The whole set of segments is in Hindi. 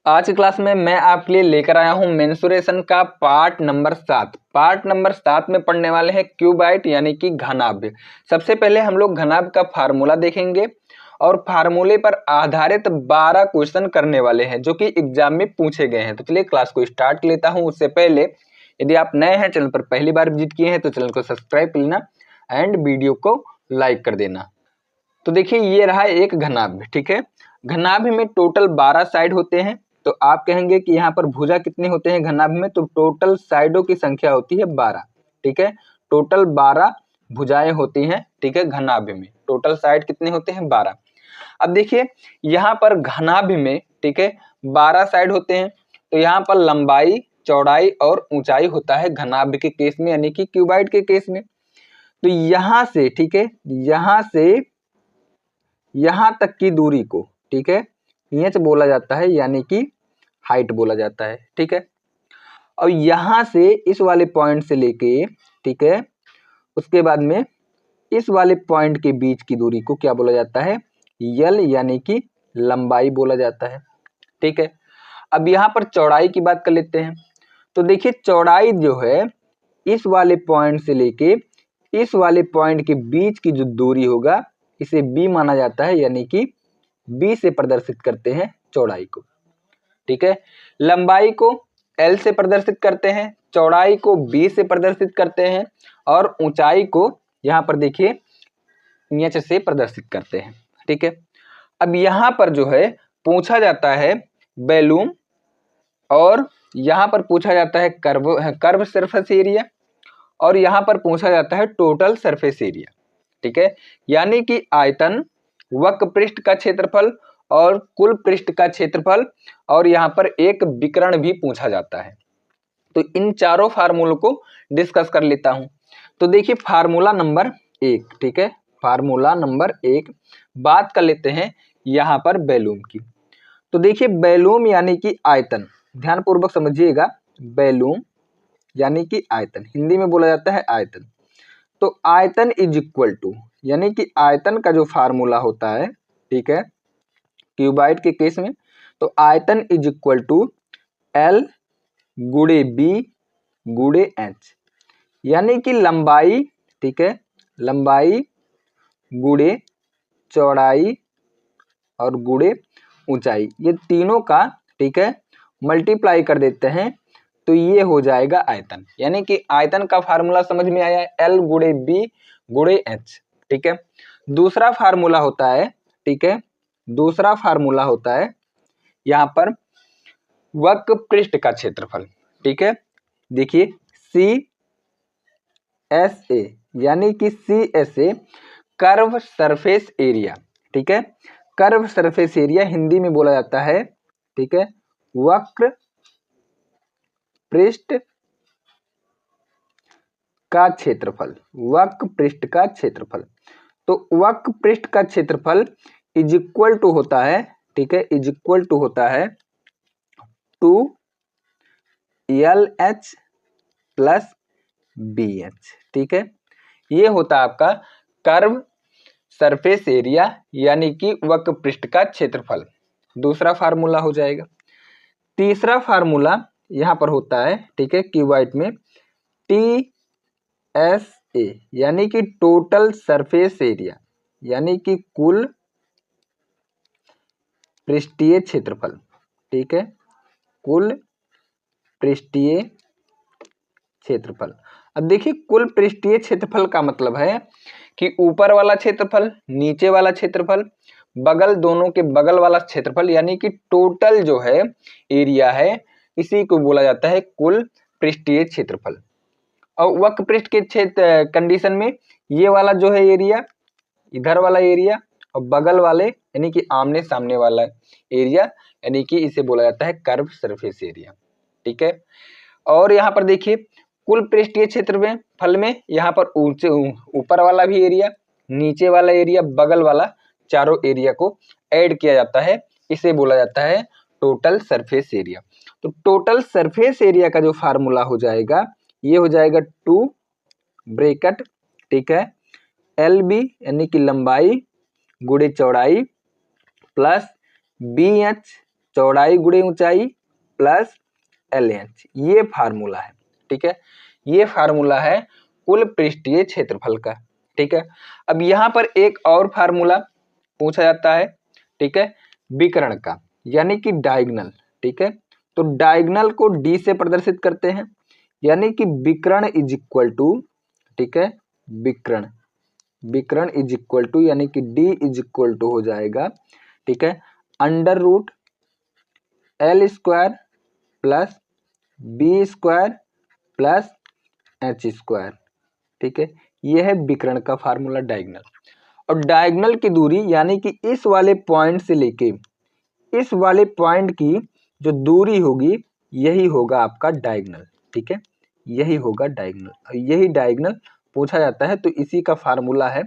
आज की क्लास में मैं आपके लिए लेकर आया हूं मेंसुरेशन का पार्ट नंबर 7। पार्ट नंबर 7 में पढ़ने वाले हैं क्यूबाइट यानी कि घनाभ। सबसे पहले हम लोग घनाभ का फार्मूला देखेंगे और फार्मूले पर आधारित 12 क्वेश्चन करने वाले हैं जो कि एग्जाम में पूछे गए हैं। तो चलिए क्लास को स्टार्ट लेता हूं। उससे पहले यदि आप नए हैं, चैनल पर पहली बार विजिट किए हैं तो चैनल को सब्सक्राइब कर लेना एंड वीडियो को लाइक कर देना। तो देखिए ये रहा एक घनाभ, ठीक है। घनाभ में टोटल 12 साइड होते हैं। तो आप कहेंगे कि यहाँ पर भुजा कितने होते हैं घनाभ में, तो टोटल साइडों की संख्या होती है 12, ठीक है। टोटल 12 भुजाएं होती हैं, ठीक है। घनाभ में टोटल साइड कितने होते हैं 12। अब देखिए यहाँ पर घनाभ में, ठीक है, 12 साइड होते हैं। तो यहाँ पर लंबाई, चौड़ाई और ऊंचाई होता है घनाभ के केस में यानी कि क्यूबाइट के केस में। तो यहाँ से, ठीक है, यहाँ से यहाँ तक की दूरी को, ठीक है, इंच बोला जाता है यानी कि हाइट बोला जाता है, ठीक है। और यहाँ से इस वाले पॉइंट से लेके, ठीक है, उसके बाद में इस वाले पॉइंट के बीच की दूरी को क्या बोला जाता है, यल यानी कि लंबाई बोला जाता है, ठीक है। अब यहाँ पर चौड़ाई की बात कर लेते हैं। तो देखिए चौड़ाई जो है इस वाले पॉइंट से लेके इस वाले पॉइंट के बीच की जो दूरी होगा इसे बी माना जाता है यानी कि बी से प्रदर्शित करते हैं चौड़ाई को, ठीक है। लंबाई को एल से प्रदर्शित करते हैं, चौड़ाई को बी से प्रदर्शित करते हैं और ऊंचाई को यहाँ पर देखिए इंच से प्रदर्शित करते हैं, ठीक है। अब यहाँ पर जो है पूछा जाता है वॉल्यूम और यहाँ पर पूछा जाता है कर्व सरफेस एरिया और यहाँ पर पूछा जाता है टोटल सरफेस एरिया, ठीक है। यानी कि आयतन, वक्र पृष्ठ का क्षेत्रफल और कुल पृष्ठ का क्षेत्रफल और यहाँ पर एक विकर्ण भी पूछा जाता है। तो इन चारों फार्मूलों को डिस्कस कर लेता हूं। तो देखिए फार्मूला नंबर 1, ठीक है, फार्मूला नंबर 1 बात कर लेते हैं यहाँ पर वॉल्यूम की। तो देखिए वॉल्यूम यानी कि आयतन, ध्यान पूर्वक समझिएगा, वॉल्यूम यानी कि आयतन, हिंदी में बोला जाता है आयतन। तो आयतन इज इक्वल टू, यानी कि आयतन का जो फार्मूला होता है, ठीक है, क्यूबाइट के केस में, तो आयतन इज इक्वल टू एल गुणे बी गुणे एच, यानी कि लंबाई, ठीक है, लंबाई गुणे चौड़ाई और गुणे ऊंचाई, ये तीनों का, ठीक है, मल्टीप्लाई कर देते हैं तो ये हो जाएगा आयतन। यानी कि आयतन का फार्मूला समझ में आया, एल गुणे बी गुणे एच, ठीक है। दूसरा फार्मूला होता है, ठीक है, दूसरा फार्मूला होता है यहाँ पर वक्र पृष्ठ का क्षेत्रफल, ठीक है। देखिए सी एस ए, यानी कि C S A curve surface area, ठीक है। कर्व सरफेस एरिया हिंदी में बोला जाता है, ठीक है, वक्र पृष्ठ का क्षेत्रफल, वक्र पृष्ठ का क्षेत्रफल। तो वक्र पृष्ठ का क्षेत्रफल इज इक्वल टू होता है, ठीक है, इज इक्वल टू होता है 2LH प्लस BH, ठीक है। ये होता है आपका कर्व सरफेस एरिया यानी कि वक्र पृष्ठ का क्षेत्रफल, दूसरा फार्मूला हो जाएगा। तीसरा फार्मूला यहाँ पर होता है, ठीक है, क्यूबाइट में TSA, यानी कि टोटल सरफेस एरिया, यानी कि कुल पृष्ठीय क्षेत्रफल, ठीक है, कुल पृष्ठीय क्षेत्रफल। अब देखिए कुल पृष्ठीय क्षेत्रफल का मतलब है कि ऊपर वाला क्षेत्रफल, नीचे वाला क्षेत्रफल, बगल, दोनों के बगल वाला क्षेत्रफल, यानी कि टोटल जो है एरिया है, इसी को बोला जाता है कुल पृष्ठीय क्षेत्रफल। और वक्र पृष्ठ के क्षेत्र कंडीशन में ये वाला जो है एरिया, इधर वाला एरिया और बगल वाले यानी कि आमने सामने वाला एरिया, यानी कि इसे बोला जाता है कर्व सरफेस एरिया, ठीक है। और यहाँ पर देखिए कुल पृष्ठीय क्षेत्र में फल में यहाँ पर ऊपर वाला भी एरिया, नीचे वाला एरिया, बगल वाला, चारों एरिया को ऐड किया जाता है, इसे बोला जाता है टोटल सरफेस एरिया। तो टोटल सरफेस एरिया का जो फार्मूला हो जाएगा ये हो जाएगा 2 ब्रैकेट, ठीक है, LB यानी कि लंबाई गुणे चौड़ाई प्लस BH चौड़ाई गुणे ऊंचाई प्लस LH, ये फार्मूला है। ठीक है, ये फार्मूला है कुल पृष्ठीय क्षेत्रफल का। ठीक है, अब यहाँ पर एक और फार्मूला पूछा जाता है, ठीक है, विकर्ण का, यानी कि डायगोनल। ठीक है, तो डायगोनल को D से प्रदर्शित करते हैं, यानी कि विकर्ण इज इक्वल टू, ठीक है, विकर्ण इज इक्वल टू, यानी कि D इज इक्वल टू हो जाएगा, ठीक है, under root L square plus B square plus H square. ठीक है, यह है विकर्ण का फार्मूला डायगोनल। और डायगोनल की दूरी, यानी कि इस वाले पॉइंट से लेके इस वाले पॉइंट की जो दूरी होगी, यही होगा आपका डायगोनल। ठीक है, यही होगा डायगोनल, यही डायगोनल पूछा जाता है, तो इसी का फार्मूला है।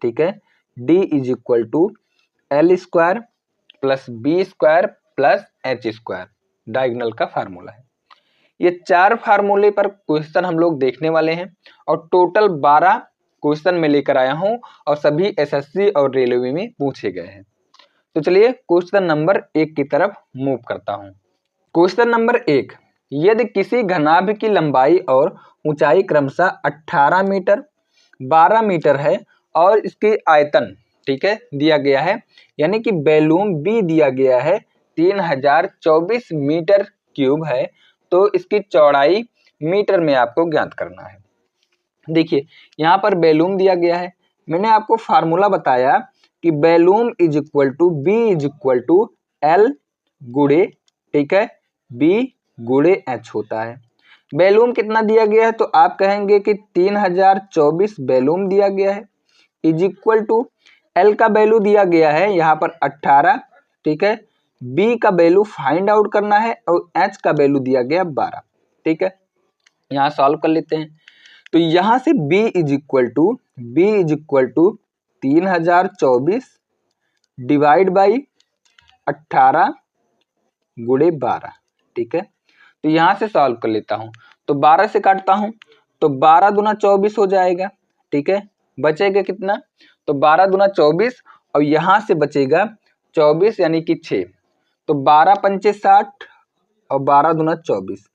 ठीक है, D is equal to L square plus B square plus H square, diagonal का फार्मूला है। ये 4 फार्मूले पर क्वेश्चन हम लोग देखने वाले हैं, और टोटल 12 क्वेश्चन में लेकर आया हूं, और सभी SSC और रेलवे में पूछे गए हैं। तो चलिए क्वेश्चन नंबर 1 की तरफ मूव करता हूं। क्वेश्चन नंबर 1, यदि किसी घनाभ की लंबाई और ऊंचाई क्रमशः 18 मीटर 12 मीटर है और इसकी आयतन, ठीक है, दिया गया है, यानी कि वॉल्यूम B दिया गया है 3024 मीटर क्यूब है, तो इसकी चौड़ाई मीटर में आपको ज्ञात करना है। देखिए यहाँ पर वॉल्यूम दिया गया है, मैंने आपको फार्मूला बताया कि volume is equal to B is equal to L गुणे, ठीक है, B गुणे H होता है। वॉल्यूम कितना दिया गया है, तो आप कहेंगे कि 3024 वॉल्यूम दिया गया है, इज इक्वल टू L का वैल्यू दिया गया है यहाँ पर 18, ठीक है, B का वैल्यू फाइंड आउट करना है, और H का वैल्यू दिया गया 12। ठीक है, यहाँ सॉल्व कर लेते हैं। तो यहाँ से B is equal to 3024 divide by 18 गुणे 12। ठीक है, तो यहाँ से सॉल्व कर लेता हूँ, तो 12 से काटता हूँ, तो 12 दूना 24 हो जाएगा। ठीक है, बचेगा कितना, तो 12 दूना 24, और यहाँ से बचेगा 24 यानी कि 6, तो 12 पंचे 60 और 12 दूना 24।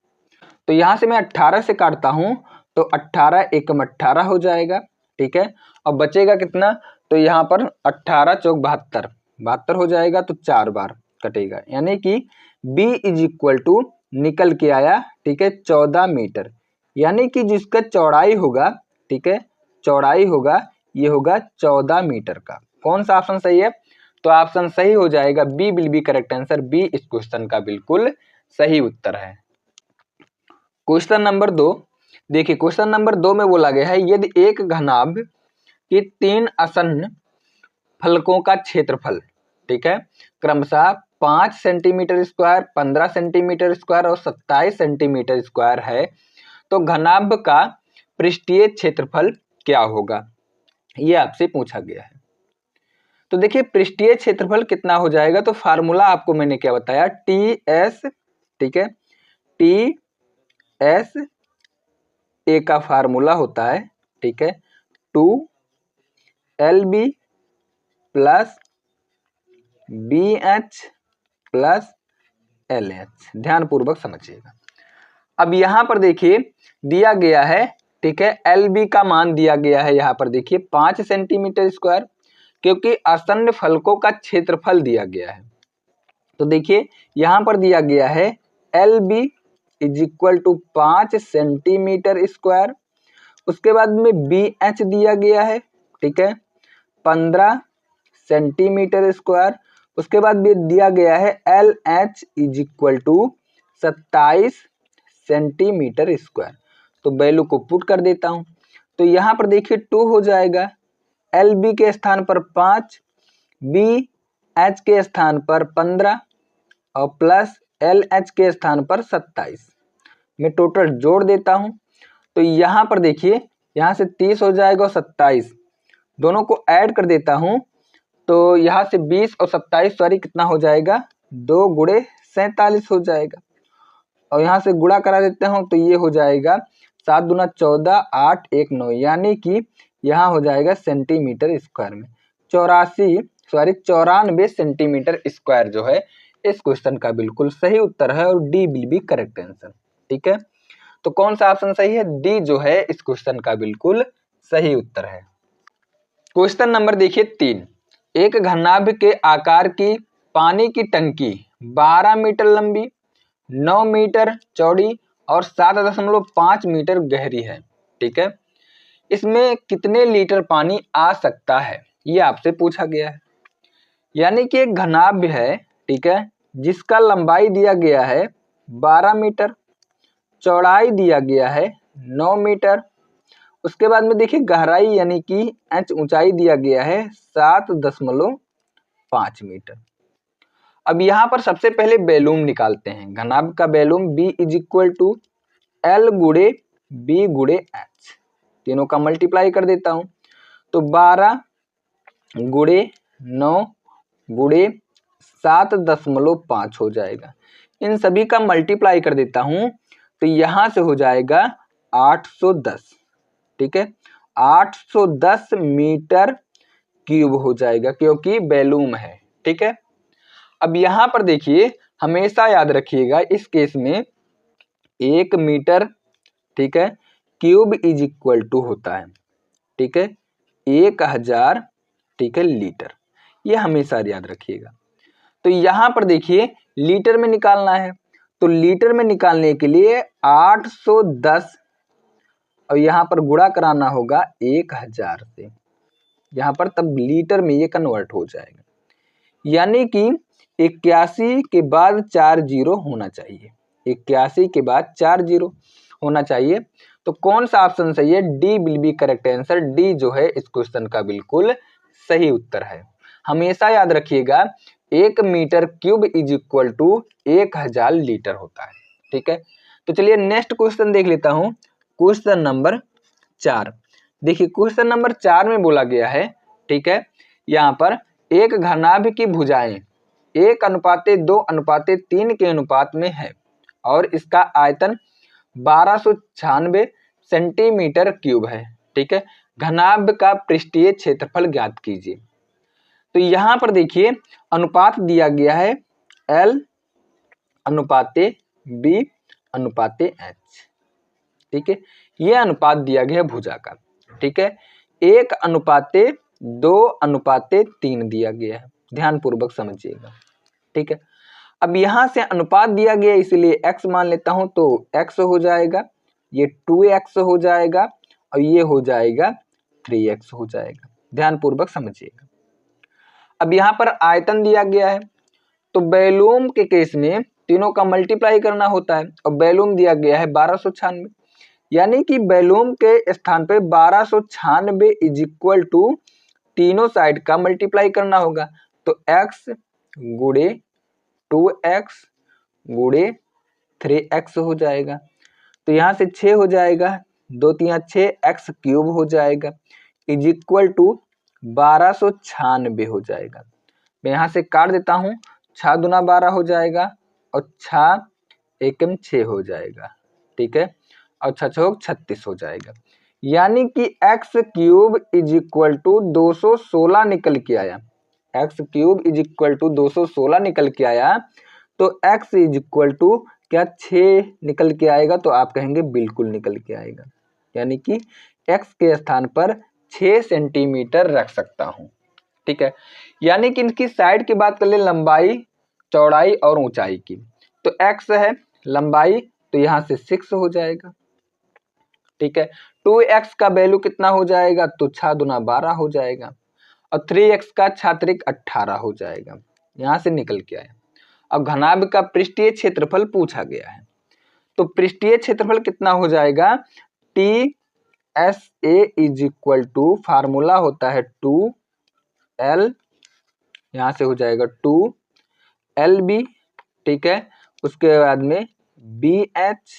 तो यहाँ से मैं 18 से काटता हूँ, तो 18 एकम 18 हो जाएगा। ठीक है, और बचेगा कितना, तो यहाँ पर 18 चौक 72, 72 हो जाएगा, तो 4 बार कटेगा, यानी कि B इज इक्वल टू निकल के आया, ठीक है, 14 मीटर, यानी कि जिसका चौड़ाई होगा, ठीक है, चौड़ाई होगा, ये होगा 14 मीटर का। कौन सा ऑप्शन सही है, तो ऑप्शन सही हो जाएगा B will be correct answer, B इस क्वेश्चन का बिल्कुल सही उत्तर है। क्वेश्चन नंबर 2, देखिए क्वेश्चन नंबर 2 में बोला गया है, यदि एक घनाभ की 3 आसन्न फलकों का क्षेत्रफल, ठीक है, क्रमशः 5 सेंटीमीटर स्क्वायर, 15 सेंटीमीटर स्क्वायर और 27 सेंटीमीटर स्क्वायर है, तो घनाभ का पृष्ठीय क्षेत्रफल क्या होगा, ये आपसे पूछा गया है। तो देखिए पृष्ठीय क्षेत्रफल कितना हो जाएगा, तो फार्मूला आपको मैंने क्या बताया, TS, ठीक है, TS A का फार्मूला होता है, ठीक है, 2LB plus BH plus LH, ध्यान पूर्वक समझिएगा। अब यहाँ पर देखिए दिया गया है, ठीक है, LB का मान दिया गया है यहाँ पर देखिए 5 सेंटीमीटर स्क्वायर, क्योंकि आसन्न फलकों का क्षेत्रफल दिया गया है। तो देखिए यहाँ पर दिया गया है LB is equal to 5 centimetre square, उसके बाद में BH दिया गया है, ठीक है, 15 सेंटीमीटर स्क्वायर, उसके बाद भी दिया गया है LH is equal to 27 centimetre square. तो वैल्यू को पुट कर देता हूं, तो यहाँ पर देखिए 2 हो जाएगा, LB के स्थान पर 5, BH के स्थान पर 15 और प्लस LH के स्थान पर 27। मैं टोटल जोड़ देता हूं, तो यहाँ पर देखिए यहाँ से 30 हो जाएगा और 27 दोनों को ऐड कर देता हूं, तो यहाँ से 20 और 27 सॉरी कितना हो जाएगा, 2 गुणे 47 हो जाएगा, और यहाँ से गुणा करा देते हूं, तो ये हो जाएगा 7 दूना 14 8 1 9, यानी कि यहाँ हो जाएगा सेंटीमीटर स्क्वायर में 94 सेंटीमीटर स्क्वायर जो है इस क्वेश्चन का बिल्कुल सही उत्तर है और D will be correct answer. ठीक है, तो कौन सा ऑप्शन सही है? डी जो है इस क्वेश्चन का बिल्कुल सही उत्तर है। क्वेश्चन नंबर देखिए 3, एक घनाभ के आकार की पानी की टंकी 12 मीटर लंबी, 9 मीटर चौड़ी और 7.5 मीटर गहरी है। ठीक है, इसमें कितने लीटर पानी आ सकता है, ये आपसे पूछा गया है। यानी कि एक घनाभ है, ठीक है, जिसका लंबाई दिया गया है 12 मीटर, चौड़ाई दिया गया है 9 मीटर, उसके बाद में देखिए गहराई यानी कि एच ऊंचाई दिया गया है 7.5 मीटर। अब यहाँ पर सबसे पहले वॉल्यूम निकालते हैं। घनाभ का volume B is equal to L गुड़े B गुड़े H, तीनों का मल्टीप्लाई कर देता हूं तो 12 गुड़े 9 गुड़े 7.5 हो जाएगा। इन सभी का मल्टीप्लाई कर देता हूं तो यहां से हो जाएगा 810। ठीक है, 810 मीटर क्यूब हो जाएगा क्योंकि वॉल्यूम है। ठीक है, अब यहां पर देखिए हमेशा याद रखिएगा इस केस में 1 मीटर, ठीक है, क्यूब इज इक्वल टू होता है, ठीक है, 1000, ठीक है, लीटर। ये हमेशा याद रखिएगा। तो यहां पर देखिए लीटर में निकालना है तो लीटर में निकालने के लिए 810 और यहां पर गुणा कराना होगा 1000 से, यहां पर तब लीटर में ये कन्वर्ट हो जाएगा। यानी कि 81 के बाद 4 जीरो होना चाहिए, 81 के बाद 4 जीरो होना चाहिए। तो कौन सा ऑप्शन सही है? D will be correct answer. D जो है इस क्वेश्चन का बिल्कुल सही उत्तर है। हमेशा याद रखिएगा 1 metre cube is equal to 1000 litre होता है। ठीक है, तो चलिए नेक्स्ट क्वेश्चन देख लेता हूं। क्वेश्चन नंबर 4 देखिए, क्वेश्चन नंबर 4 में बोला गया है, ठीक है, यहाँ पर एक घनाभ की भुजाएं 1:2:3 के अनुपात में है और इसका आयतन 1296 सेंटीमीटर क्यूब है। ठीक है, घनाभ का पृष्ठीय क्षेत्रफल ज्ञात कीजिए। तो यहां पर देखिए अनुपात दिया गया है L:B:H। ठीक है, यह अनुपात दिया गया है भुजा का। ठीक है, 1:2:3 दिया गया है, ध्यान पूर्वक समझिएगा। ठीक है, अब यहां से अनुपात दिया गया इसलिए x मान लेता हूं तो x हो जाएगा, ये 2x हो जाएगा और ये हो जाएगा 3x हो जाएगा, ध्यान पूर्वक समझिएगा। अब यहां पर आयतन दिया गया है तो वॉल्यूम के केस में तीनों का मल्टीप्लाई करना होता है और वॉल्यूम दिया गया है 1296, यानी कि वॉल्यूम के स्थान पे 1296 इज इक्वल टू तीनों साइड का मल्टीप्लाई करना होगा तो x गुड़े 2x गुड़े 3x हो जाएगा। तो यहां से 6 हो जाएगा, 2 3 6, x क्यूब हो जाएगा इज इक्वल टू 1296 हो जाएगा। मैं यहां से काट देता हूं, 6 दूना 12 हो जाएगा और 6 एकम 6 हो जाएगा। ठीक है, और 6 छक 36 हो जाएगा। यानी कि x cube is equal to 216 निकल के आया, x cube is equal to 216 निकल के आया। तो x इज इक्वल टू क्या 6 निकल के आएगा? तो आप कहेंगे बिल्कुल निकल के आएगा, यानी कि x के स्थान पर 6 सेंटीमीटर रख सकता हूं। ठीक है, यानी कि इनकी साइड की बात कर ले, लंबाई, चौड़ाई और ऊंचाई की, तो x है लंबाई तो यहां से 6 हो जाएगा। ठीक है, 2x का वैल्यू कितना हो जाएगा? तो 6 दूना 12 हो जाएगा और 3x का 6 18 हो जाएगा, यहां से निकल के आया। अब घनाभ का पृष्ठीय क्षेत्रफल पूछा गया है तो पृष्ठीय क्षेत्रफल कितना हो जाएगा? TSA is equal to, formula होता है 2L, यहां से हो जाएगा 2LB। ठीक है, उसके बाद में BH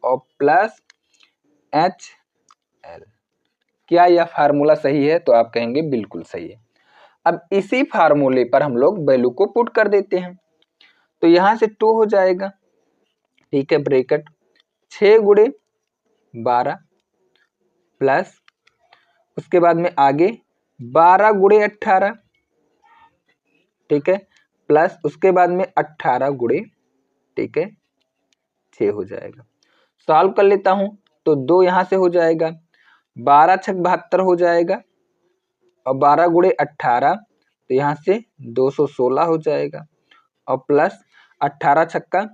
और प्लस HL। क्या यह फार्मूला सही है? तो आप कहेंगे बिल्कुल सही है। अब इसी फार्मूले पर हम लोग वैल्यू को पुट कर देते हैं तो यहां से 2 हो जाएगा। ठीक है, ब्रैकेट 6 गुड़े 12 प्लस उसके बाद में आगे 12 गुड़े 18, ठीक है, प्लस उसके बाद में 18 गुणे, ठीक है, 6 हो जाएगा। सॉल्व कर लेता हूं तो 2 यहां से हो जाएगा, 12 छक 72 हो जाएगा, और 12 गुणे 18 तो यहाँ से 216 हो जाएगा, और प्लस 18 छक्का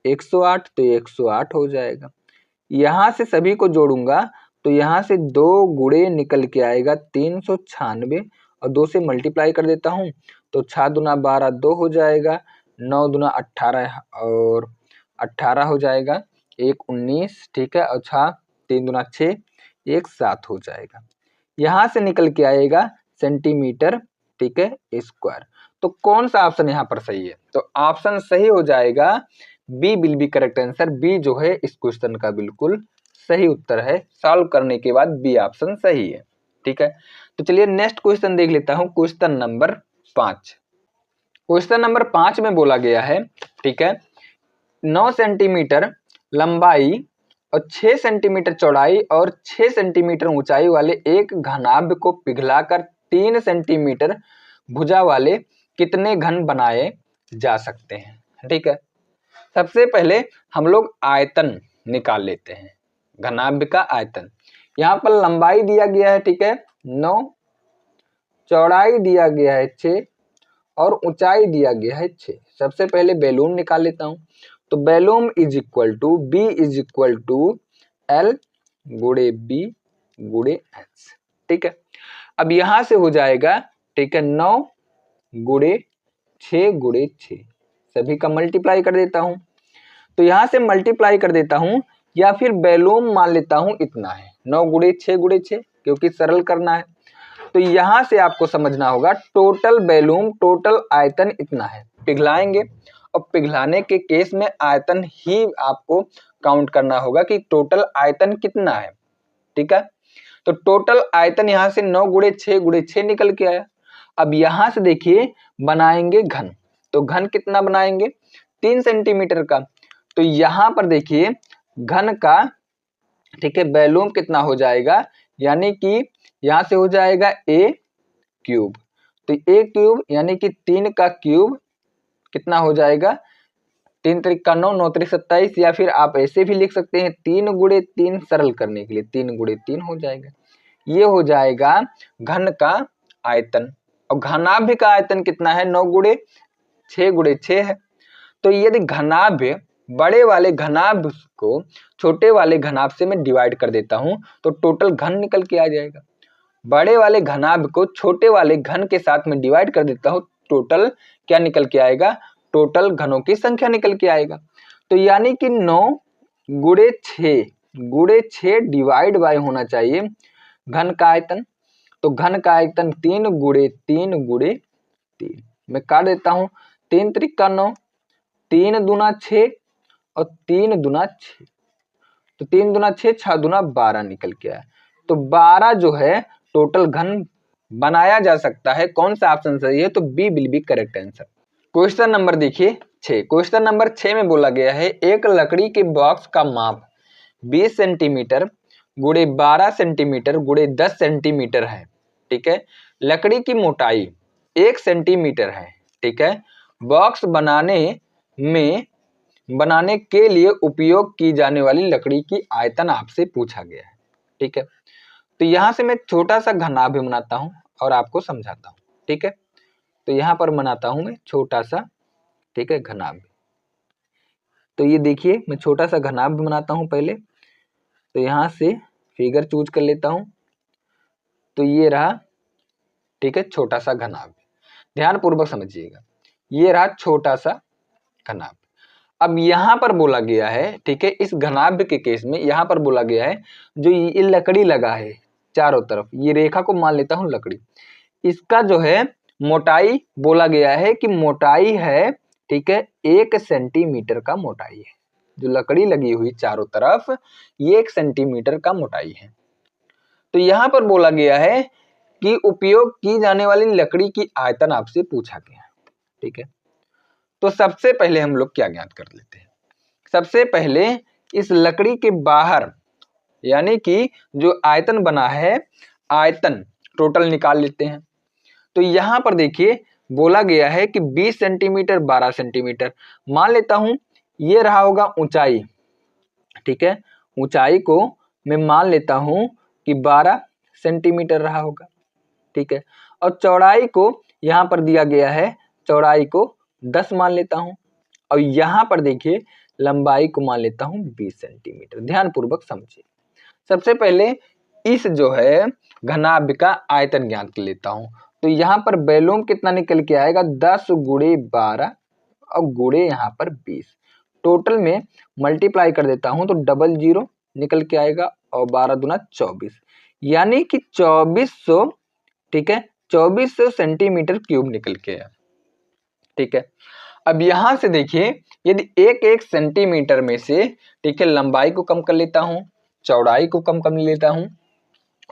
108 तो 108 हो जाएगा। यहाँ से सभी को जोड़ूंगा तो यहाँ से 2 गुणे निकल के आएगा 396, और 2 से मल्टीप्लाई कर देता हूँ तो 6 दूना 12 2 हो जाएगा, 9 दूना 18 और 18 हो जाएगा, 1 19, ठीक है, और 6 3 दूना 6, 1 7 हो जाएगा। यहाँ से निकल के आएगा सेंटीमीटर, ठीक है, स्क्वायर। तो कौन सा ऑप्शन यहाँ पर सही है? तो ऑप्शन सही हो जाएगा B will be correct answer. B जो है इस क्वेश्चन का बिल्कुल सही उत्तर है। सॉल्व करने के बाद बी ऑप्शन सही है, ठीक है। तो चलिए नेक्स्ट क्वेश्चन देख लेता हूं, क्वेश्चन नंबर 5। क्वेश्चन नंबर 5 में बोला गया है, ठीक है, 9 सेंटीमीटर लंबाई और 6 सेंटीमीटर चौड़ाई और 6 सेंटीमीटर ऊंचाई वाले एक घनाभ को पिघलाकर 3 सेंटीमीटर भुजा वाले कितने घन बनाए जा सकते हैं, ठीक है। सबसे पहले हम लोग आयतन निकाल लेते हैं, घनाभ का आयतन। यहाँ पर लंबाई दिया गया है, ठीक है, 9, चौड़ाई दिया गया है 6 और ऊंचाई दिया गया है 6। सबसे पहले वॉल्यूम निकाल लेता हूं, तो volume is equal to B is equal to L गुणे बी गुणे एच, ठीक है। अब यहां से हो जाएगा, ठीक है, 9 गुणे 6 गुणे 6, सभी का मल्टीप्लाई कर देता हूं। तो यहां से मल्टीप्लाई कर देता हूं या फिर वॉल्यूम मान लेता हूं इतना है, 9 गुणे 6 क्योंकि सरल करना है। तो यहां से आपको समझना होगा टोटल वॉल्यूम, टोटल आयतन इतना है। पिघलाएंगे और पिघलाने के केस में आयतन ही आपको काउंट करना होगा कि टोटल आयतन कितना है, ठीक है। तो टोटल आयतन यहां से 9 गुणे 6 निकल के आया। अब यहां से देखिए बनाएंगे घन, तो घन कितना बनाएंगे, 3 सेंटीमीटर का। तो यहां पर देखिए घन का, ठीक है, वॉल्यूम कितना हो जाएगा, यानी कि यहां से हो जाएगा a क्यूब। तो a क्यूब यानी कि 3 का क्यूब कितना हो जाएगा, 3 त्रिक 9, 9 त्रिक 27, या फिर आप ऐसे भी लिख सकते हैं 3 गुणे 3, सरल करने के लिए 3 गुणे 3 हो जाएगा। ये हो जाएगा घन का आयतन। और घनाभ का आयतन कितना है, 9 गुणे 6 है। तो यदि घनाभ बड़े वाले घनाभ को छोटे वाले घनाभ से मैं डिवाइड कर देता हूं तो टोटल घन निकल के आ जाएगा। बड़े वाले घनाभ को छोटे वाले घन के साथ में डिवाइड कर देता हूं, टोटल क्या निकल के आएगा, टोटल घनों की संख्या निकल के आएगा। तो यानी कि 9 गुणे 6 डिवाइड बाय होना चाहिए घन का आयतन। तो घन का आयतन 3 गुणे 3 मैं काट देता हूं, 3 त्रिक 9, 3 दूना 6 और 3 दूना 6, तो 3 दूना 6, 6 दूना 12 निकल के आया। तो 12 जो है टोटल घन बनाया जा सकता है। कौन सा ऑप्शन सही है, तो B will be correct answer. Question number देखिए 6। क्वेश्चन नंबर 6 में बोला गया है एक लकड़ी के बॉक्स का माप 20 सेंटीमीटर गुणे 12 सेंटीमीटर गुणे 10 सेंटीमीटर है, ठीक है। लकड़ी की मोटाई 1 सेंटीमीटर है, ठीक है। बॉक्स बनाने के लिए उपयोग की जाने वाली लकड़ी की आयतन आपसे पूछा गया है, ठीक है। तो यहां से मैं छोटा सा घनाभ बनाता हूं और आपको समझाता हूं, ठीक है। तो यहां पर बनाता हूं मैं छोटा सा, ठीक है, घनाभ। तो ये देखिए मैं छोटा सा घनाभ बनाता हूं पहले। तो यहां से फिगर चूज कर लेता हूं, तो ये रहा, ठीक है, छोटा सा घनाभ। ध्यान पूर्वक समझिएगा, ये रहा छोटा सा घनाभ। अब यहां पर बोला गया है, ठीक है, इस घनाभ के केस में यहां पर बोला गया है जो ये लकड़ी लगा है चारों तरफ, ये रेखा को मान लेता हूं लकड़ी, इसका जो है मोटाई बोला गया है कि मोटाई है, ठीक है, 1 सेंटीमीटर का मोटाई है। जो लकड़ी लगी हुई चारों तरफ ये 1 सेंटीमीटर का मोटाई है। तो यहां पर बोला गया है कि उपयोग की जाने वाली लकड़ी की आयतन आपसे पूछा गया है, ठीक है। तो सबसे पहले हम लोग क्या ज्ञात कर लेते हैं, सबसे पहले इस लकड़ी के बाहर यानी कि जो आयतन बना है, आयतन टोटल निकाल लेते हैं। तो यहां पर देखिए बोला गया है कि 20 सेंटीमीटर 12 सेंटीमीटर। मान लेता हूं ये रहा होगा ऊंचाई, ठीक है, ऊंचाई को मैं मान लेता हूं कि 12 सेंटीमीटर रहा होगा, ठीक है, और चौड़ाई को यहां पर दिया गया है, चौड़ाई को 10 मान लेता हूं, और यहां पर देखिए लंबाई को मान लेता हूं 20 सेंटीमीटर। ध्यान पूर्वक समझिए। सबसे पहले इस जो है घनाभ का आयतन ज्ञात कर लेता हूं। तो यहाँ पर वॉल्यूम कितना निकल के आएगा, 10 गुणे 12 और गुणे यहाँ पर 20। टोटल में मल्टीप्लाई कर देता हूं तो 00 निकल के आएगा और 12 दूना 24, यानी कि 2400, ठीक है, 2400 सेंटीमीटर क्यूब निकल के आया, ठीक है। अब यहां से देखिए यदि एक एक सेंटीमीटर में से, ठीक है, लंबाई को कम कर लेता हूं, चौड़ाई को कम कर लेता हूं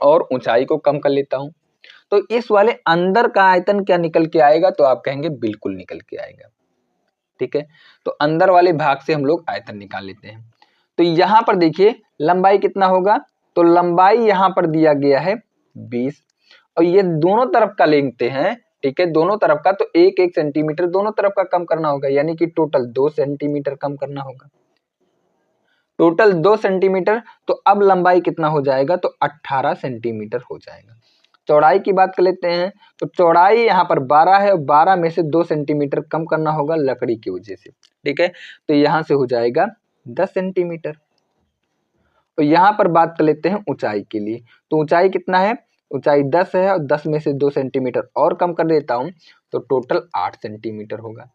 और ऊंचाई को कम कर लेता हूं, तो इस वाले अंदर का आयतन क्या निकल के आएगा, तो आप कहेंगे बिल्कुल निकल के आएगा, ठीक है। तो अंदर वाले भाग से हम लोग आयतन निकाल लेते हैं। तो यहां पर देखिए लंबाई कितना होगा, तो लंबाई यहां पर दिया गया है 20, और ये दोनों तरफ का लेते हैं, ठीक है, दोनों तरफ का, तो एक एक सेंटीमीटर दोनों तरफ का कम करना होगा, यानी कि टोटल 2 सेंटीमीटर कम करना होगा, टोटल 2 सेंटीमीटर। तो अब लंबाई कितना हो जाएगा, तो 18 सेंटीमीटर हो जाएगा। चौड़ाई की बात कर लेते हैं, तो चौड़ाई यहाँ पर 12 है और 12 में से 2 सेंटीमीटर कम करना होगा लकड़ी की वजह से, ठीक है, तो यहाँ से हो जाएगा 10 सेंटीमीटर। तो यहाँ पर बात कर लेते हैं ऊंचाई के लिए, तो ऊंचाई कितना है, ऊंचाई 10 है और 10 में से 2 सेंटीमीटर और कम कर देता हूं तो टोटल 8 सेंटीमीटर होगा।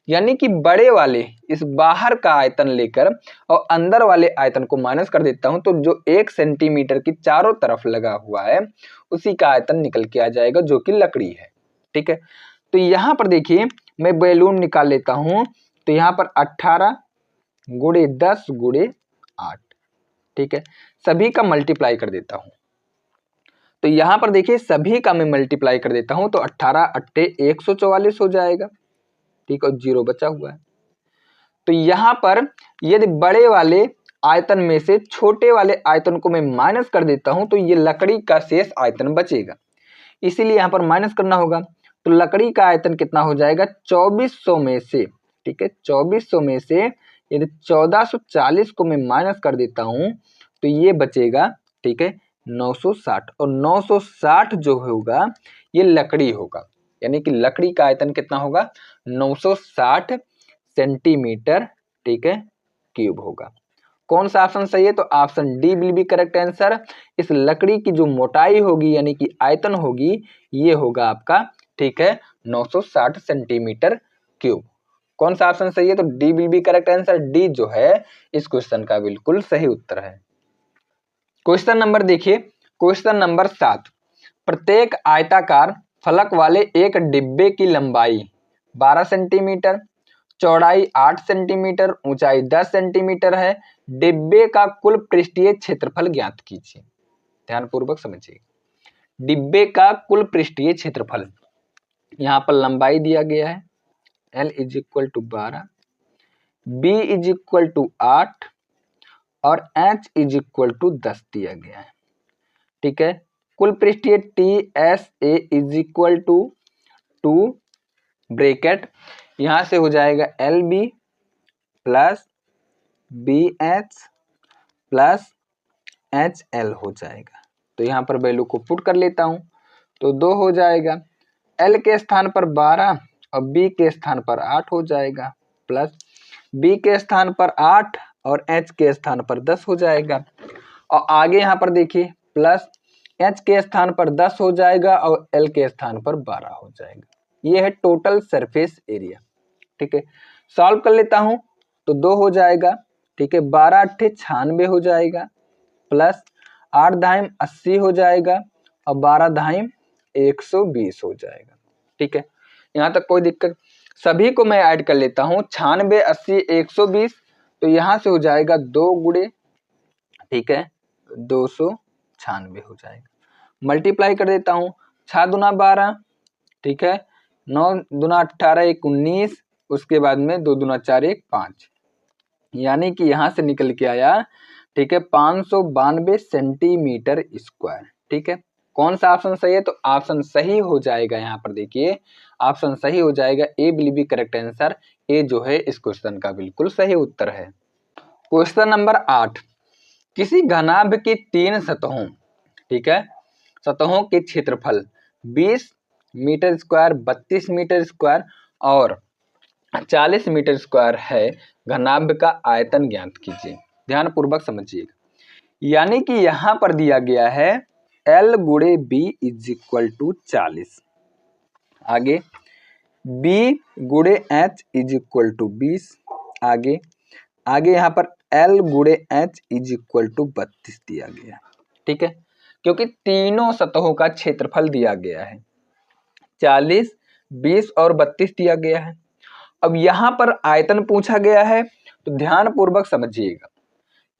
यानी कि बड़े वाले इस बाहर का आयतन लेकर और अंदर वाले आयतन को माइनस कर देता हूं तो जो 1 सेंटीमीटर की चारों तरफ लगा हुआ है उसी का आयतन निकल के आ जाएगा, जो कि लकड़ी है, ठीक है। तो यहां पर देखिए मैं बैलून निकाल लेता हूं, तो यहां पर 18 गुणे 10 गुणे 8, ठीक है, सभी का मल्टीप्लाई कर देता हूं। तो यहां पर देखिए सभी का मैं मल्टीप्लाई कर देता हूं तो 18 अट्ठे 144 हो जाएगा, ठीक है, और 0 बचा हुआ है। तो यहां पर यदि बड़े वाले आयतन में से छोटे वाले आयतन को मैं माइनस कर देता हूं तो ये लकड़ी का शेष आयतन बचेगा, इसीलिए यहां पर माइनस करना होगा। तो लकड़ी का आयतन कितना हो जाएगा, 2400 में से, ठीक है, 2400 में से यदि 1440 को मैं माइनस कर देता हूं तो ये बचेगा, ठीक है, 960, और 960 जो होगा ये लकड़ी होगा, यानी कि लकड़ी का आयतन कितना होगा, 960 सेंटीमीटर, ठीक है, क्यूब होगा। कौन सा ऑप्शन सही है, तो option D will be correct answer. इस लकड़ी की जो मोटाई होगी यानी कि आयतन होगी ये होगा आपका, ठीक है, 960 सेंटीमीटर क्यूब। कौन सा ऑप्शन सही है, तो D will be correct answer. D जो है इस क्वेश्चन का बिल्कुल सही उत्तर है। क्वेश्चन नंबर देखिए, क्वेश्चन नंबर 7, प्रत्येक आयताकार फलक वाले एक डिब्बे की लंबाई 12 सेंटीमीटर, चौड़ाई 8 सेंटीमीटर, ऊंचाई 10 सेंटीमीटर है, डिब्बे का कुल पृष्ठीय क्षेत्रफल ज्ञात कीजिए। ध्यान पूर्वक समझिए, डिब्बे का कुल पृष्ठीय क्षेत्रफल, यहां पर लंबाई दिया गया है L is equal to 12, B is equal to 8 और H इज इक्वल टू 10 दिया गया है, ठीक है। कुल पृष्ठीय TSA is equal to 2 bracket, यहां से हो जाएगा LB प्लस BH प्लस HL हो जाएगा। तो यहां पर वैल्यू को पुट कर लेता हूं तो 2 हो जाएगा, L के स्थान पर 12 और B के स्थान पर 8 हो जाएगा, प्लस B के स्थान पर 8 और H के स्थान पर 10 हो जाएगा, और आगे यहाँ पर देखिए प्लस H के स्थान पर 10 हो जाएगा और L के स्थान पर 12 हो जाएगा। ये है टोटल सरफेस एरिया, ठीक है। सॉल्व कर लेता हूं तो 2 हो जाएगा, ठीक है, 12 अट्ठे 96 हो जाएगा, प्लस 8 दाइम 80 हो जाएगा और 12 दाइम 120 हो जाएगा, ठीक है। यहाँ तक कोई दिक्कत, सभी को मैं ऐड कर लेता हूँ, 96 80 120, तो यहाँ से हो जाएगा 2 गुणे, ठीक है, 296 हो जाएगा। मल्टीप्लाई कर देता हूँ, 6 दूना 12, ठीक है, 9 दूना 18 1 19, उसके बाद में 2 दूना 4 1 5, यानी कि यहाँ से निकल के आया, ठीक है, 592 सेंटीमीटर स्क्वायर, ठीक है, कौन सा ऑप्शन सही है? तो ऑप्शन सही हो जाएगा यहाँ पर देखिए, ऑप्शन सही हो जाएगा ए विल बी करेक्ट आंसर। ए जो है इस क्वेश्चन का बिल्कुल सही उत्तर है। क्वेश्चन नंबर 8, किसी घनाभ की 3 सतहों, ठीक है, सतहों के क्षेत्रफल 20 मीटर स्क्वायर, 32 मीटर स्क्वायर और 40 मीटर स्क्वायर है, घनाभ का आयतन ज्ञात कीजिए। ध्यान पूर्वक समझिएगा। यानी कि यहां पर दिया गया है L गुणे बी इज इक्वल टू 40, आगे B गुणे H इज इक्वल टू 20, आगे आगे यहाँ पर L गुणे H इज इक्वल टू 32 दिया गया, ठीक है, क्योंकि तीनों सतहों का क्षेत्रफल दिया गया है, 40, 20 और 32 दिया गया है। अब यहाँ पर आयतन पूछा गया है, तो ध्यान पूर्वक समझिएगा।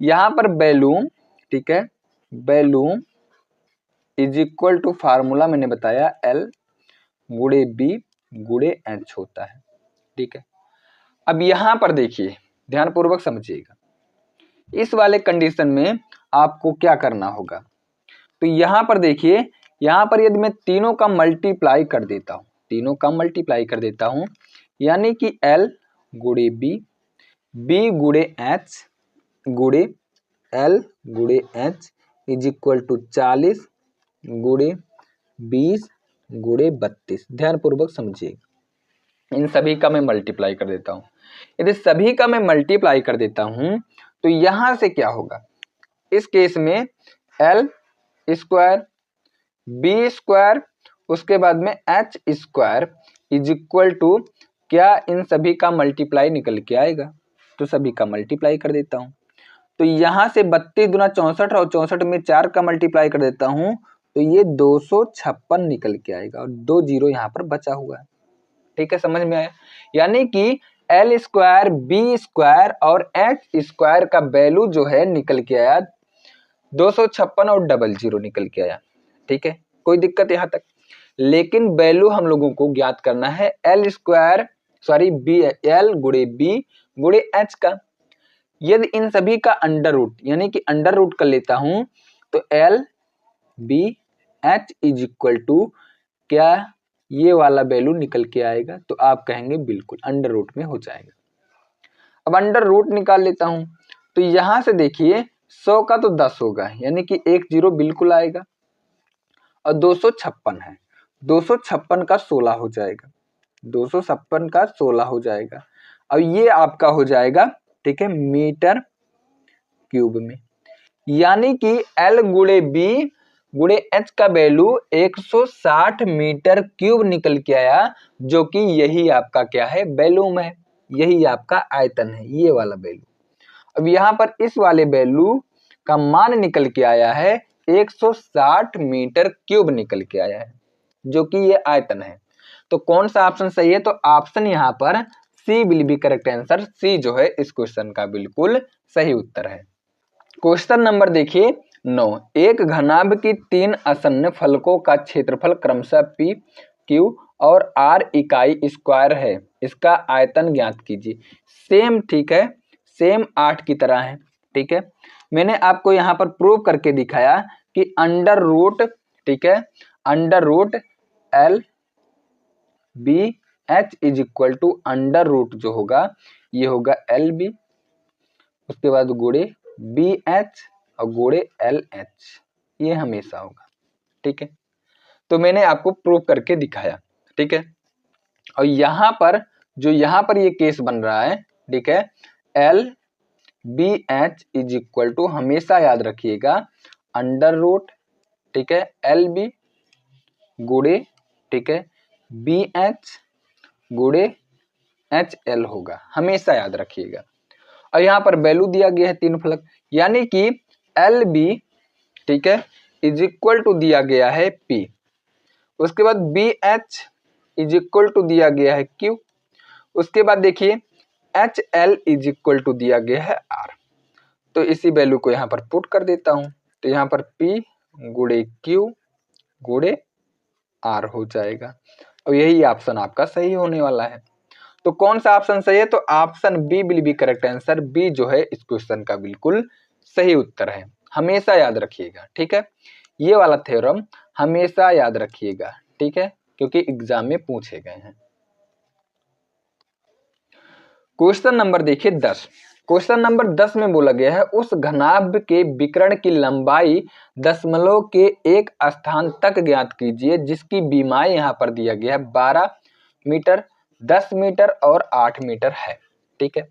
यहाँ पर वैल्यूम, ठीक है, volume is equal to formula मैंने बताया L गुणे B गुणे H होता है, ठीक है। अब यहाँ पर देखिए, ध्यान पूर्वक समझिएगा, इस वाले कंडीशन में आपको क्या करना होगा। तो यहाँ पर देखिए, यहाँ पर यदि मैं तीनों का मल्टीप्लाई कर देता हूँ, तीनों का मल्टीप्लाई कर देता हूँ, यानी कि L गुणे B, B गुणे H गुणे L गुणे H इज इक्वल टू 40 गुणे 20 गुणे 32। ध्यान पूर्वक समझिए, इन सभी का मैं मल्टीप्लाई कर देता हूँ। यदि सभी का मैं मल्टीप्लाई कर देता हूँ तो यहां से क्या होगा, इस केस में L स्क्वायर, B स्क्वायर, उसके बाद में H square is equal to, क्या इन सभी का मल्टीप्लाई निकल के आएगा, तो सभी का मल्टीप्लाई कर देता हूँ। तो यहां से 32 दूना 64 और 64 में 4 का मल्टीप्लाई कर देता हूं, तो ये 256 निकल के आएगा और 2 जीरो यहाँ पर बचा हुआ है, ठीक है, समझ में आया। यानी कि L स्क्वायर, B स्क्वायर और H स्क्वायर का वैल्यू जो है निकल के आया 256 और 00 निकल के आया, ठीक है, कोई दिक्कत यहाँ तक। लेकिन वैल्यू हम लोगों को ज्ञात करना है L स्क्वायर सॉरी L गुणे B गुणे H का। यदि इन सभी का अंडर रूट यानी कि अंडर रूट कर लेता हूं तो L B H is equal to, क्या ये वाला वैल्यू निकल के आएगा, तो आप कहेंगे बिल्कुल अंडर रूट में हो जाएगा। अब अंडर रूट निकाल लेता हूं, तो यहां से देखिए 100 का तो 10 होगा, यानी कि 1 जीरो बिल्कुल आएगा, और 256 है, 256 का 16 हो जाएगा, 256 का 16 हो जाएगा। अब ये आपका हो जाएगा, ठीक है, मीटर क्यूब में। यानी कि L गुणे B गुणे H का वैल्यू 160 मीटर क्यूब निकल के आया, जो कि यही आपका क्या है, वैल्यूम है, यही आपका आयतन है, ये वाला वैल्यू। अब यहाँ पर इस वाले वैल्यू का मान निकल के आया है 160 मीटर क्यूब निकल के आया है, जो कि ये आयतन है। तो कौन सा ऑप्शन सही है, तो ऑप्शन यहाँ पर सी विल बी करेक्ट आंसर। सी जो है इस क्वेश्चन का बिल्कुल सही उत्तर है। क्वेश्चन नंबर देखिए 9, एक घनाभ की 3 आसन्न फलकों का क्षेत्रफल क्रमशः P, Q और R इकाई स्क्वायर है, इसका आयतन ज्ञात कीजिए। सेम, ठीक है, सेम 8 की तरह है, ठीक है। मैंने आपको यहाँ पर प्रूव करके दिखाया कि अंडर रूट, ठीक है, under root L B H is equal to under root जो होगा ये होगा LB, उसके बाद गुणे BH और गुणे LH, ये हमेशा होगा, ठीक है। तो मैंने आपको प्रूव करके दिखाया, ठीक है। और यहाँ पर जो यहाँ पर ये केस बन रहा है, ठीक है, LBH इज इक्वल टू, हमेशा याद रखिएगा, अंडर रूट, ठीक है, LB गुणे, ठीक है, BH गुणे HL होगा, हमेशा याद रखिएगा। और यहाँ पर वैल्यू दिया गया है 3 फलक, यानी कि LB, ठीक है, इज इक्वल टू दिया गया है P, उसके बाद BH इज इक्वल टू दिया गया है Q, उसके बाद देखिए HL इज इक्वल टू दिया गया है R। तो इसी वैल्यू को यहाँ पर पुट कर देता हूं, तो यहाँ पर P गुणे Q गुणे R हो जाएगा, और यही ऑप्शन आपका सही होने वाला है। तो कौन सा ऑप्शन सही है, तो option B will be correct answer. B जो है इस क्वेश्चन का बिल्कुल सही उत्तर है, हमेशा याद रखिएगा, ठीक है। ये वाला थ्योरम हमेशा याद रखिएगा, ठीक है, क्योंकि एग्जाम में पूछे गए हैं। क्वेश्चन नंबर देखिए 10। क्वेश्चन नंबर 10 में बोला गया है उस घनाभ के विकर्ण की लंबाई दशमलव के एक स्थान तक ज्ञात कीजिए जिसकी बीमाई यहाँ पर दिया गया है 12 मीटर, 10 मीटर और 8 मीटर है, ठीक है,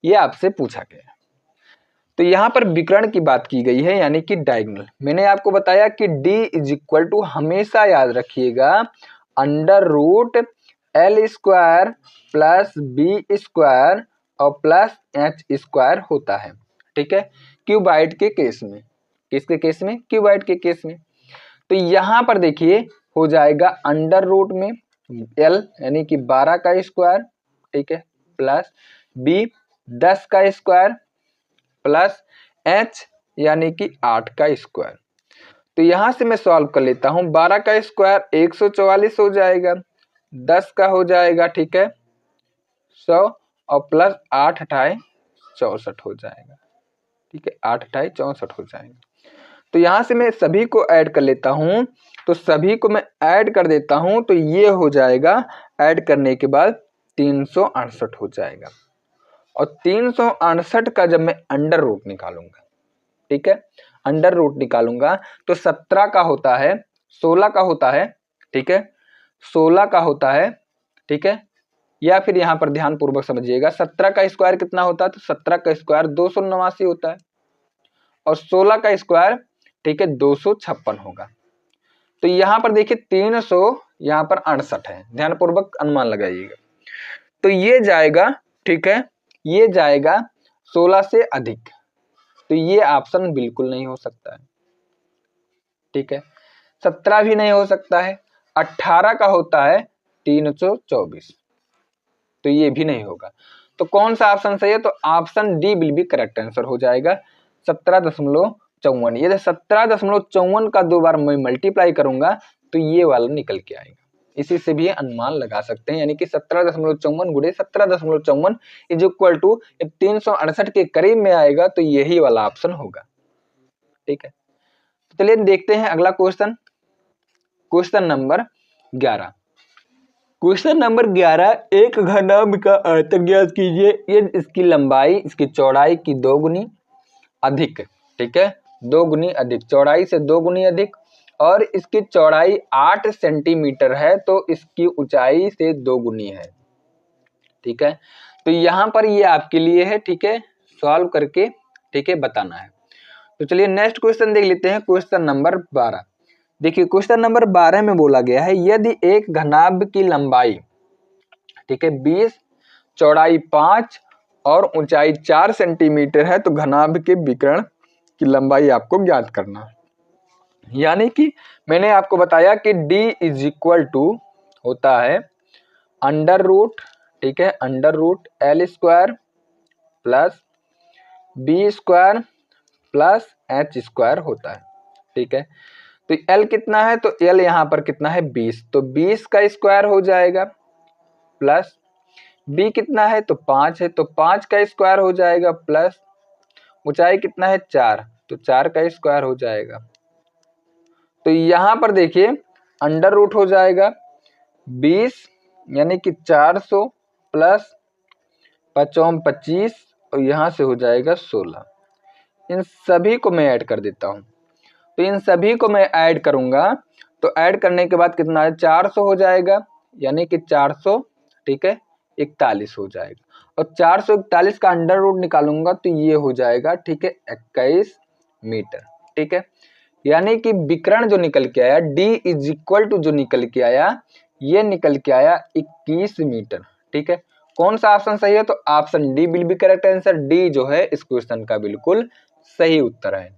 ये आपसे पूछा गया है। तो यहाँ पर विकर्ण की बात की गई है यानी कि डायगोनल। मैंने आपको बताया कि d इज इक्वल टू हमेशा याद रखिएगा under root L square plus B square और प्लस एच स्क्वायर होता है, ठीक है, क्यूबाइड के केस में। किसके केस में? क्यूबाइड के केस में। तो यहाँ पर देखिए हो जाएगा अंडर रूट में एल यानी कि 12 का स्क्वायर, ठीक है, प्लस बी 10 का स्क्वायर प्लस एच यानी कि 8 का स्क्वायर। तो यहां से मैं सॉल्व कर लेता हूं। 12 का स्क्वायर 144 हो जाएगा, 10 का हो जाएगा, ठीक है, 100 और प्लस 8 अठाई 64 हो जाएगा, ठीक है, 8 अठाई 64 हो जाएगा। तो यहां से मैं सभी को ऐड कर लेता हूं, तो सभी को मैं ऐड कर देता हूं तो ये हो जाएगा, ऐड करने के बाद 368 हो जाएगा। और 368 का जब मैं अंडर रूट निकालूंगा, ठीक है, अंडर रूट निकालूंगा तो 17 का होता है, 16 का होता है, ठीक है, 16 का होता है, ठीक है, या फिर यहां पर ध्यान पूर्वक समझिएगा 17 का स्क्वायर कितना होता है? तो 17 का स्क्वायर 289 होता है और 16 का स्क्वायर, ठीक है, 256 होगा। तो यहां पर देखिए 300 यहां पर 68 है, ध्यान पूर्वक अनुमान लगाइएगा। तो ये जाएगा, ठीक है, ये जाएगा 16 से अधिक, तो ये ऑप्शन बिल्कुल नहीं हो सकता है, ठीक है, 17 भी नहीं हो सकता है, 18 का होता है 324, तो ये भी नहीं होगा। तो कौन सा ऑप्शन सही है? तो option D will be correct answer हो जाएगा 17.54। ये 17.54 का 2 बार मैं मल्टीप्लाई करूंगा तो ये वाला निकल के आएगा। इसी से भी अनुमान लगा सकते हैं, यानी कि 17.54 गुणे 17.54 इज इक्वल टू 368 के करीब में आएगा, तो यही वाला ऑप्शन होगा, ठीक है। तो चलिए देखते हैं अगला question, question number 11। Question number 11, एक घनाभ का आयतन ज्ञात कीजिए, ये इसकी लंबाई इसकी चौड़ाई की 2 गुनी अधिक, ठीक है, 2 गुनी अधिक, चौड़ाई से 2 गुनी अधिक, और इसकी चौड़ाई 8 सेंटीमीटर है तो इसकी ऊंचाई से 2 गुनी है, ठीक है। तो यहां पर ये आपके लिए है, ठीक है, सॉल्व करके, ठीक है, बताना है। तो चलिए नेक्स्ट क्वेश्चन देख लेते हैं, क्वेश्चन नंबर 12। देखिए क्वेश्चन नंबर 12 में बोला गया है यदि एक घनाभ की लंबाई, ठीक है, 20, चौड़ाई 5 और ऊंचाई 4 सेंटीमीटर है तो घनाभ के विकर्ण की लंबाई आपको ज्ञात करना है। यानी कि मैंने आपको बताया कि d इज इक्वल टू होता है अंडर रूट, ठीक है, under root L square plus B square plus H square होता है, ठीक है। तो एल कितना है? तो एल यहाँ पर कितना है? 20, तो 20 का स्क्वायर हो जाएगा, प्लस बी कितना है? तो 5 है, तो 5 का स्क्वायर हो जाएगा, प्लस ऊंचाई कितना है? 4, तो 4 का स्क्वायर हो जाएगा। तो यहां पर देखिए अंडर रूट हो जाएगा 20 यानी कि 400 प्लस 5 25 और यहां से हो जाएगा 16। इन सभी को मैं ऐड कर देता हूं, तो इन सभी को मैं ऐड करूंगा तो ऐड करने के बाद कितना है? 400 हो जाएगा, यानी कि 400, ठीक है, 41 हो जाएगा, और 441 का अंडर रूट निकालूंगा तो ये हो जाएगा, ठीक है, 21 मीटर, ठीक है। यानी कि विकर्ण जो निकल के आया d इज इक्वल टू जो निकल के आया, ये निकल के आया 21 मीटर, ठीक है। कौन सा ऑप्शन सही है? तो option D will be correct answer. D जो है इस क्वेश्चन का बिल्कुल सही उत्तर है।